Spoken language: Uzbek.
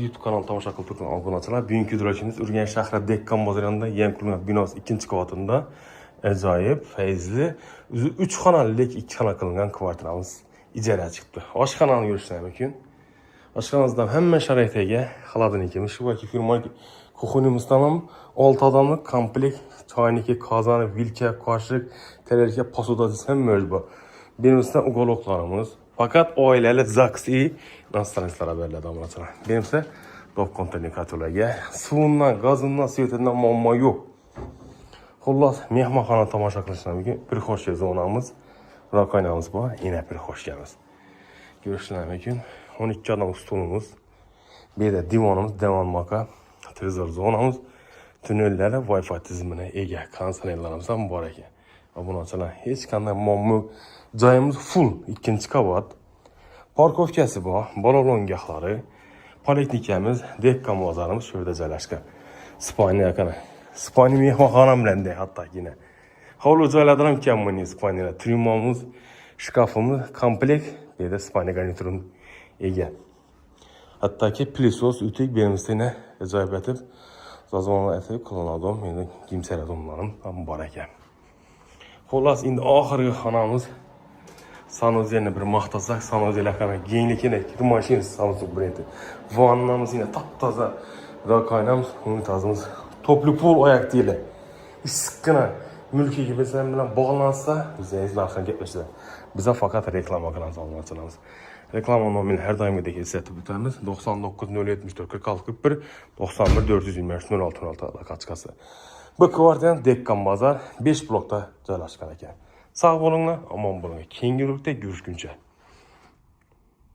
YouTube kanalı tomosha qilib turgan obunachilar, bugungi durashimiz Urganch shahri Dekkan bozorida yangi qurilgan binosi 2-qavatida ajoyib, fayzli, 3 xonalik 2 xona qilingan kvartiramiz ijaraga chiqdi. Oshxonani ko'rishlar mumkin. Oshxonamizda hamma sharoitiga xaladnikimiz, shu yoki firma kuxonimizdan ham 6 odamlik komplekt, choyniki, qozoni, vilka, qoshiq, tarelka, posuda desam mövzu. Benimizden uголокlarımız. Fakat oileli zaksi nastanslara verildi amraçlar. Benimse top konteynerlarga suvundan, gazından, svetinden muammo yok. Xullas, mehmonxona tomosha qilishdan mumkin. Bir xo'sh zonamiz, rakoynamiz bor, yana bir xo'sh kelamiz. Ko'rishlar mumkin. 12 odam stolimiz, bir de divanımız, divan maka, televizor zonamiz, tünellere Wi-Fi tizimine ega konsollarimiz ham bor ekan. Obunachilar, hech qanday muammo. Joyimiz full, 2-qavat. Parkovkasi bor, bolalar poliklinikamiz, Dekkan bozorimiz shu yerda joylashgan. Spaniya yaqini. Spaniya mehmonxona bilan de hatto yine. Hovli joylardan ham kam buni Spaniyalar. Trimomiz, shkafimiz komplekt, dedi Spaniya garniturini ega. Hattoki plysos utik berimizda ajoyib etib, zazonlar etib qilinadi. Meni kimsalarimiz ham bor ekan. Xullas, endi oxirgi xonamiz Sanuzeni bir maqtasak, Sanuzelar qana kenglikini, mashinasi Samsung brendi. Vannamiz yine taptoza, rakoynamiz, unitazimiz, topli pol oyoq deyli. Issiqqina mulkiy bilan bog'lansa, bizning narxdan ketmaydi. Biza faqat reklama qilamiz, olmoqchimiz. Reklama nomerini har doimgidek eslatib o'tamiz. 99 074 46 41 91 425 06 06 aloqachasi. Bu kvartirani Dekkan bozor 5 blokda joylashgan ekan. Sağ olunlar, aman bo'linglar. Keyingi urug'da görüşguncha.